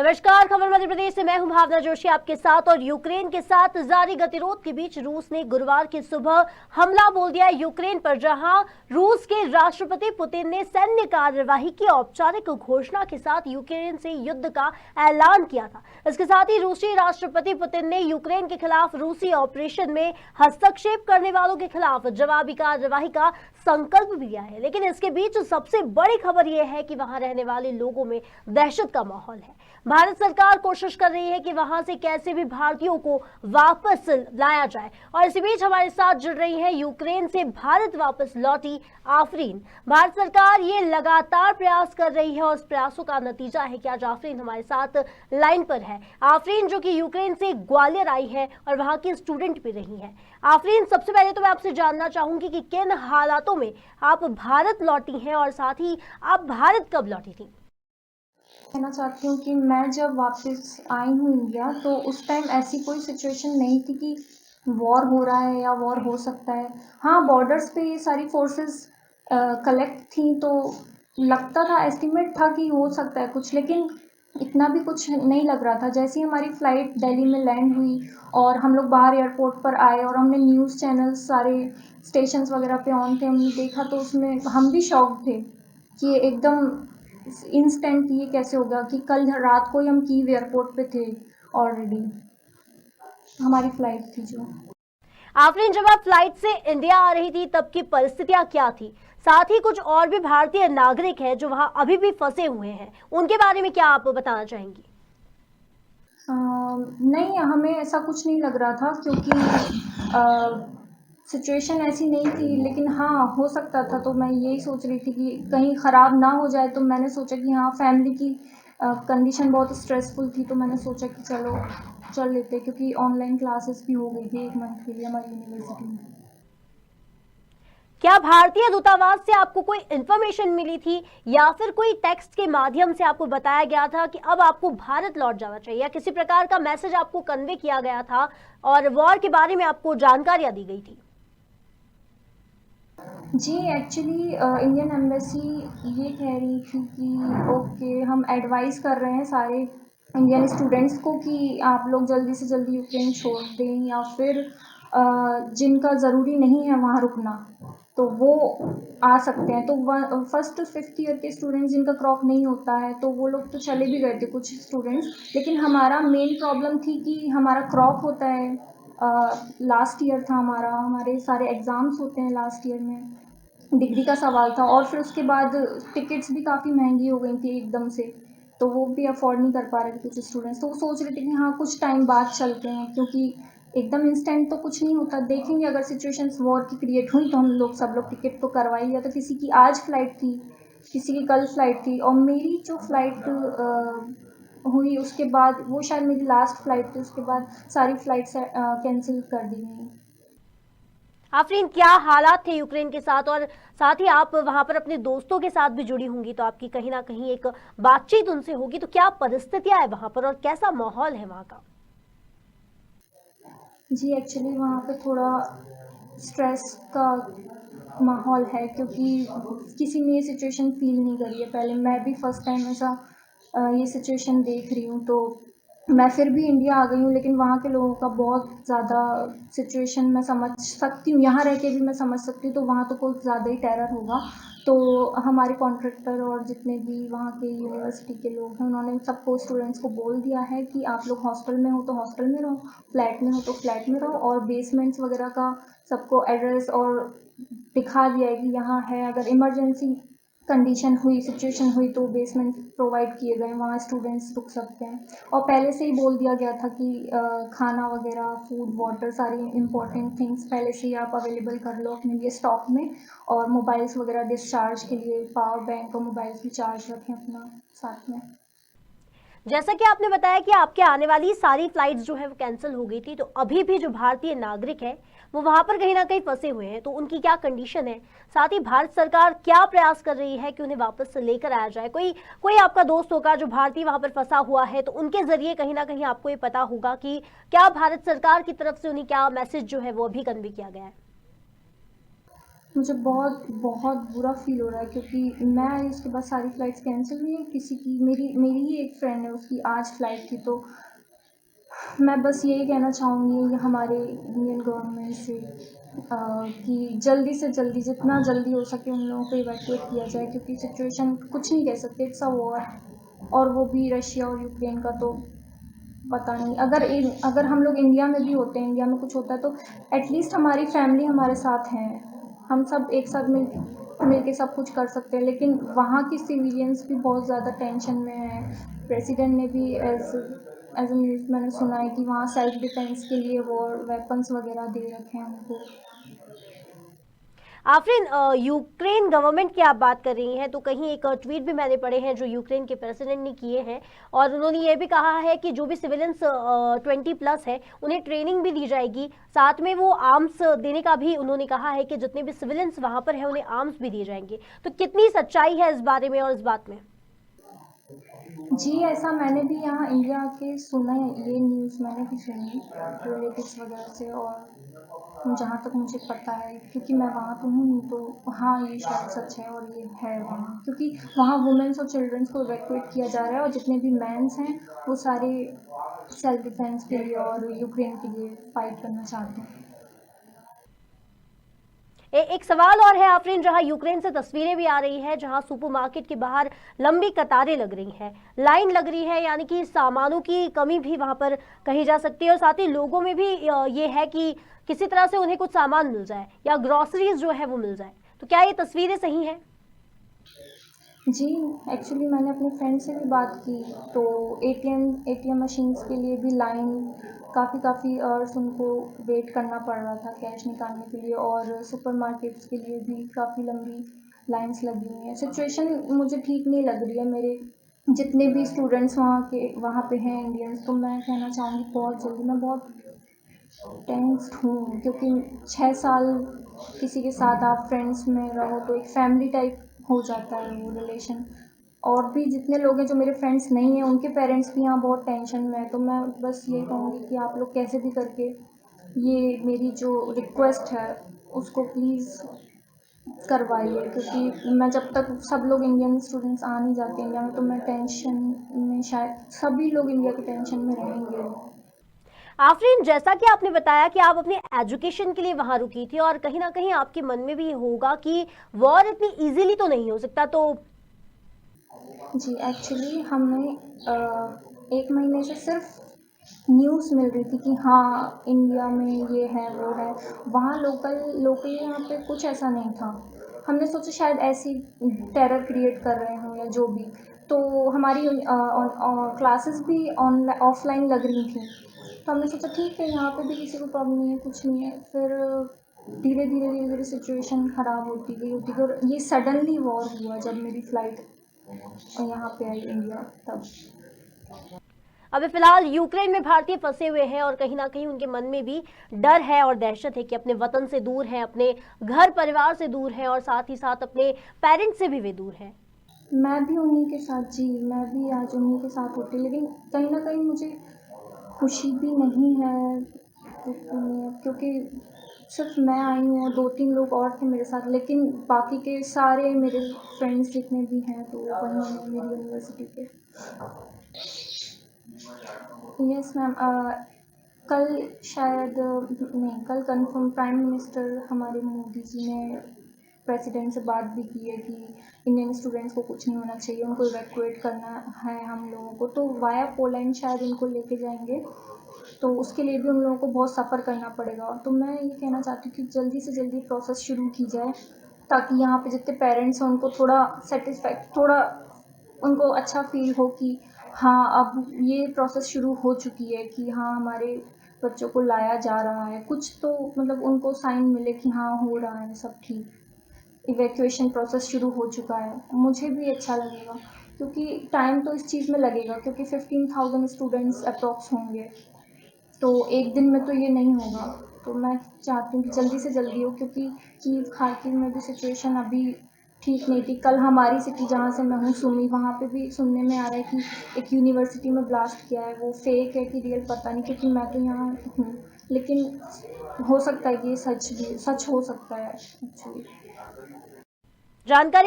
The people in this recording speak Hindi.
नमस्कार, खबर मध्य प्रदेश से मैं हूं भावना जोशी आपके साथ। और यूक्रेन के साथ जारी गतिरोध के बीच रूस ने गुरुवार की सुबह हमला बोल दिया यूक्रेन पर, जहां रूस के राष्ट्रपति पुतिन ने सैन्य कार्यवाही की औपचारिक घोषणा के साथ यूक्रेन से युद्ध का ऐलान किया था। इसके साथ ही रूसी राष्ट्रपति पुतिन ने यूक्रेन के खिलाफ रूसी ऑपरेशन में हस्तक्षेप करने वालों के खिलाफ जवाबी कार्यवाही का संकल्प भी लिया है। लेकिन इसके बीच सबसे बड़ी खबर यह है कि वहां रहने वाले लोगों में दहशत का माहौल है। भारत सरकार कोशिश कर रही है कि वहां से कैसे भी भारतीयों को वापस लाया जाए। और इसी बीच हमारे साथ जुड़ रही है यूक्रेन से भारत वापस लौटी आफरीन। भारत सरकार ये लगातार प्रयास कर रही है और उस प्रयासों का नतीजा है कि आज आफरीन हमारे साथ लाइन पर है। आफरीन जो कि यूक्रेन से ग्वालियर आई है और वहां की स्टूडेंट भी रही है। आफरीन, सबसे पहले तो मैं आपसे जानना चाहूंगी कि किन हालातों में आप भारत लौटी हैं और साथ ही आप भारत कब लौटी थी? कहना चाहती हूँ कि मैं जब वापस आई हूँ इंडिया, तो उस टाइम ऐसी कोई सिचुएशन नहीं थी कि वॉर हो रहा है या वॉर हो सकता है। हाँ, बॉर्डर्स पे ये सारी फोर्सेस कलेक्ट थी, तो लगता था, एस्टिमेट था कि हो सकता है कुछ, लेकिन इतना भी कुछ नहीं लग रहा था। जैसे ही हमारी फ़्लाइट दिल्ली में लैंड हुई और हम लोग बाहर एयरपोर्ट पर आए और हमने न्यूज़ चैनल्स सारे स्टेशंस वगैरह पे ऑन थे, हमने देखा तो उसमें हम भी शॉक थे कि एकदम इंस्टेंट ये कैसे होगा कि कल रात को ही हम कीव एयरपोर्ट पे थे। ऑलरेडी हमारी फ्लाइट थी जो। आफरीन, जब आप फ्लाइट से इंडिया आ रही थी तब की परिस्थितियां क्या थी? साथ ही कुछ और भी भारतीय नागरिक हैं जो वहां अभी भी फंसे हुए हैं, उनके बारे में क्या आप बताना चाहेंगी? नहीं, हमें ऐसा कुछ नहीं लग रहा था क्योंकि सिचुएशन ऐसी नहीं थी, लेकिन हाँ, हो सकता था। तो मैं यही सोच रही थी कि कहीं ख़राब ना हो जाए, तो मैंने सोचा कि हाँ, फैमिली की कंडीशन बहुत स्ट्रेसफुल थी, तो मैंने सोचा कि चलो चल लेते, क्योंकि ऑनलाइन क्लासेस भी हो गई थी 1 मंथ के लिए हमारी यूनिवर्सिटी में। क्या भारतीय दूतावास से आपको कोई इंफॉर्मेशन मिली थी या फिर कोई टेक्स्ट के माध्यम से आपको बताया गया था कि अब आपको भारत लौट जाना चाहिए, या किसी प्रकार का मैसेज आपको कन्वे किया गया था और वॉर के बारे में आपको जानकारियां दी गई थी? जी, एक्चुअली इंडियन एम्बेसी ये कह रही थी कि ओके, हम एडवाइस कर रहे हैं सारे इंडियन स्टूडेंट्स को कि आप लोग जल्दी से जल्दी यूक्रेन छोड़ दें, या फिर जिनका ज़रूरी नहीं है वहाँ रुकना, तो वो आ सकते हैं। तो फर्स्ट 5th ईयर के स्टूडेंट्स जिनका क्रॉप नहीं होता है, तो वो लोग तो चले भी गए थे कुछ स्टूडेंट्स, लेकिन हमारा मेन प्रॉब्लम थी कि हमारा क्रॉप होता है। लास्ट ईयर था हमारा, हमारे सारे एग्ज़ाम्स होते हैं लास्ट ईयर में, डिग्री का सवाल था। और फिर उसके बाद टिकट्स भी काफ़ी महंगी हो गई थी एकदम से, तो वो भी अफोर्ड नहीं कर पा रहे थे कुछ स्टूडेंट्स। तो वो सोच रहे थे कि हाँ, कुछ टाइम बाद चलते हैं, क्योंकि एकदम इंस्टेंट तो कुछ नहीं होता। देखेंगे, अगर सिचुएशंस वॉर की क्रिएट हुई तो हम लोग सब लोग टिकट तो करवा ही लिया। तो किसी की आज फ्लाइट थी, किसी की कल फ्लाइट थी, और मेरी जो फ्लाइट हुई उसके बाद, वो शायद मेरी लास्ट फ्लाइट थी, उसके बाद सारी फ्लाइट्स कैंसिल कर दी गई। आफरीन, क्या हालात थे यूक्रेन के साथ? और साथ ही आप वहां पर अपने दोस्तों के साथ भी जुड़ी होंगी, तो आपकी कहीं ना कहीं एक बातचीत उनसे होगी, तो क्या परिस्थितियां है वहां पर और कैसा माहौल है वहां का? जी, एक्चुअली वहाँ पे थोड़ा स्ट्रेस का माहौल है, क्योंकि किसी ने ये सिचुएशन फ़ील नहीं करी है पहले। मैं भी फर्स्ट टाइम ऐसा ये सिचुएशन देख रही हूँ। तो मैं फिर भी इंडिया आ गई हूँ, लेकिन वहाँ के लोगों का बहुत ज़्यादा सिचुएशन मैं समझ सकती हूँ। यहाँ रह के भी मैं समझ सकती हूँ, तो वहाँ तो कुछ ज़्यादा ही टेरर होगा। तो हमारे कॉन्ट्रैक्टर और जितने भी वहाँ के यूनिवर्सिटी के लोग हैं, उन्होंने सबको, स्टूडेंट्स को बोल दिया है कि आप लोग हॉस्टल में हो तो हॉस्टल में रहो, फ्लैट में हो तो फ्लैट में रहो, और बेसमेंट्स वगैरह का सबको एड्रेस और दिखा दिया है कि यहाँ है। अगर इमरजेंसी कंडीशन हुई, सिचुएशन हुई, तो बेसमेंट प्रोवाइड किए गए, वहाँ स्टूडेंट्स रुक सकते हैं। और पहले से ही बोल दिया गया था कि खाना वगैरह, फूड, वाटर, सारी इंपॉर्टेंट थिंग्स पहले से ही आप अवेलेबल कर लो अपने लिए स्टॉक में। और मोबाइल्स वगैरह डिस्चार्ज के लिए पावर बैंक और मोबाइल्स भी चार्ज रखें अपना साथ में। जैसा कि आपने बताया कि आपके आने वाली सारी फ्लाइट्स जो है वो कैंसिल हो गई थी, तो अभी भी जो भारतीय नागरिक है वो वहां पर कहीं ना कहीं फंसे हुए हैं, तो उनकी क्या कंडीशन है? साथ ही भारत सरकार क्या प्रयास कर रही है कि उन्हें वापस लेकर आया जाए? कोई कोई आपका दोस्त होगा जो भारतीय वहां पर फंसा हुआ है, तो उनके जरिए कहीं ना कहीं आपको ये पता होगा कि क्या भारत सरकार की तरफ से उन्हें क्या मैसेज जो है वो अभी कन्वे किया गया है? मुझे बहुत बहुत बुरा फ़ील हो रहा है क्योंकि मैं आई उसके बाद सारी फ़्लाइट्स कैंसिल हुई हैं। किसी की मेरी मेरी ही एक फ्रेंड है, उसकी आज फ़्लाइट थी। तो मैं बस यही कहना चाहूँगी हमारे इंडियन गवर्नमेंट से कि जल्दी से जल्दी, जितना जल्दी हो सके उन लोगों को इवैक्यूएट किया जाए, क्योंकि सिचुएशन कुछ नहीं कह सकते, इट्स अ वॉर, और वो भी रशिया और यूक्रेन का। तो पता नहीं, अगर हम लोग इंडिया में भी होते हैं, इंडिया में कुछ होता है तो एटलीस्ट हमारी फैमिली हमारे साथ है, हम सब एक साथ मिल के सब कुछ कर सकते हैं। लेकिन वहाँ की सिविलियंस भी बहुत ज़्यादा टेंशन में है। प्रेसिडेंट ने भी एज एज न्यूज़ मैंने सुना है कि वहाँ सेल्फ डिफेंस के लिए वॉर वेपन्स वगैरह दे रखे हैं उनको। आफरीन, यूक्रेन गवर्नमेंट की आप बात कर रही हैं तो कहीं एक ट्वीट भी मैंने पढ़े हैं जो यूक्रेन के प्रेसिडेंट ने किए हैं, और उन्होंने ये भी कहा है कि जो भी सिविलियंस 20+ है उन्हें ट्रेनिंग भी दी जाएगी, साथ में वो आर्म्स देने का भी उन्होंने कहा है कि जितने भी सिविलियंस वहां पर है उन्हें आर्म्स भी दिए जाएंगे। तो कितनी सच्चाई है इस बारे में और इस बात में? जी, ऐसा मैंने भी यहाँ इंडिया आके सुना है, ये न्यूज़ मैंने भी सुनी रिलेटिव्स वगैरह से। और जहाँ तक मुझे पता है, क्योंकि मैं वहाँ तो हूँ नहीं, तो हाँ, ये शायद सच है और ये है वहाँ, क्योंकि वहाँ वुमेन्स और चिल्ड्रंस को इवैक्यूएट किया जा रहा है, और जितने भी मेंस हैं वो सारे सेल्फ डिफेंस के लिए और यूक्रेन के लिए फाइट करना चाहते हैं। एक सवाल और है आफरीन, जहां यूक्रेन से तस्वीरें भी आ रही है जहां सुपरमार्केट के बाहर लंबी कतारें लग रही हैं, लाइन लग रही है, यानी कि सामानों की कमी भी वहां पर कही जा सकती है, और साथ ही लोगों में भी ये है कि किसी तरह से उन्हें कुछ सामान मिल जाए या ग्रोसरीज जो है वो मिल जाए। तो क्या ये तस्वीरें सही हैं? जी, एक्चुअली मैंने अपने फ्रेंड से भी बात की, तो एटीएम मशीन्स के लिए भी लाइन काफ़ी आवर्स उनको वेट करना पड़ रहा था कैश निकालने के लिए, और सुपरमार्केट्स के लिए भी काफ़ी लंबी लाइन्स लगी हुई हैं। सिचुएशन मुझे ठीक नहीं लग रही है। मेरे जितने भी स्टूडेंट्स वहाँ पे हैं इंडियंस, तो मैं कहना चाहूँगी बहुत जल्दी, मैं बहुत टेंस्ड हूँ, क्योंकि 6 साल किसी के साथ आप फ्रेंड्स में रहो तो एक फैमिली टाइप हो जाता है वो रिलेशन। और भी जितने लोग हैं जो मेरे फ्रेंड्स नहीं हैं, उनके पेरेंट्स भी यहाँ बहुत टेंशन में हैं। तो मैं बस ये कहूँगी कि आप लोग कैसे भी करके ये मेरी जो रिक्वेस्ट है उसको प्लीज़ करवाइए, क्योंकि मैं जब तक सब लोग इंडियन स्टूडेंट्स आ नहीं जाते इंडिया में, तो मैं टेंशन में, शायद सभी लोग इंडिया के टेंशन में रहेंगे। आफरीन, जैसा कि आपने बताया कि आप अपने एजुकेशन के लिए वहां रुकी थी, और कहीं ना कहीं आपके मन में भी ये होगा कि वॉर इतनी इजीली तो नहीं हो सकता, तो जी, एक्चुअली हमें 1 महीने से सिर्फ न्यूज़ मिल रही थी कि हाँ, इंडिया में ये है, वो है। वहाँ लोकली यहाँ पे कुछ ऐसा नहीं था। हमने सोचा शायद ऐसी टेरर क्रिएट कर रहे हों या जो भी। तो हमारी क्लासेस भी ऑफलाइन लग रही थी। तो हमने सोचा ठीक है, यहाँ पे भी किसी को प्रॉब्लम नहीं है, कुछ नहीं है। फिर धीरे धीरे सिचुएशन ख़राब होती गई, और ये सडनली वॉर हुआ जब मेरी फ़्लाइट यहाँ पे आई इंडिया तब। अभी फिलहाल यूक्रेन में भारतीय फंसे हुए हैं, और कहीं ना कहीं उनके मन में भी डर है और दहशत है कि अपने वतन से दूर हैं, अपने घर परिवार से दूर हैं, और साथ ही साथ अपने पेरेंट्स से भी वे दूर हैं। मैं भी उन्हीं के साथ, जी, मैं भी आज उन्हीं के साथ होती, लेकिन कहीं न कहीं मुझे खुशी भी नहीं है, दुःख भी नहीं है, क्योंकि सिर्फ मैं आई हूँ और 2-3 लोग और थे मेरे साथ, लेकिन बाकी के सारे मेरे फ्रेंड्स जितने भी हैं तो वो वहीं हैं मेरी यूनिवर्सिटी के। यस मैम, कल शायद नहीं, कल कन्फर्म प्राइम मिनिस्टर हमारे मोदी जी ने प्रेसिडेंट से बात भी की है कि इंडियन स्टूडेंट्स को कुछ नहीं होना चाहिए, उनको इवैक्यूएट करना है हम लोगों को, तो वाया पोलैंड शायद उनको लेके जाएंगे। तो उसके लिए भी उन लोगों को बहुत सफ़र करना पड़ेगा। तो मैं ये कहना चाहती हूँ कि जल्दी से जल्दी प्रोसेस शुरू की जाए, ताकि यहाँ पे जितने पेरेंट्स हैं उनको थोड़ा उनको अच्छा फ़ील हो कि हाँ, अब ये प्रोसेस शुरू हो चुकी है, कि हाँ, हमारे बच्चों को लाया जा रहा है। कुछ तो मतलब उनको साइन मिले कि हाँ, हो रहा है सब ठीक, इवैक्यूएशन प्रोसेस शुरू हो चुका है। मुझे भी अच्छा लगेगा, क्योंकि टाइम तो इस चीज़ में लगेगा, क्योंकि 15,000 स्टूडेंट्स अप्रॉक्स होंगे, तो एक दिन में तो ये नहीं होगा। तो मैं चाहती हूँ कि जल्दी से जल्दी हो, क्योंकि कीव खार्किव में भी सिचुएशन अभी ठीक नहीं थी। कल हमारी सिटी जहाँ से मैं हूँ, सुमी, वहाँ पे भी सुनने में आ रहा है कि एक यूनिवर्सिटी में ब्लास्ट किया है। वो फेक है कि रियल पता नहीं, क्योंकि मैं तो यहाँ हूँ, लेकिन हो सकता है कि ये सच हो सकता है एक्चुअली। जानकारी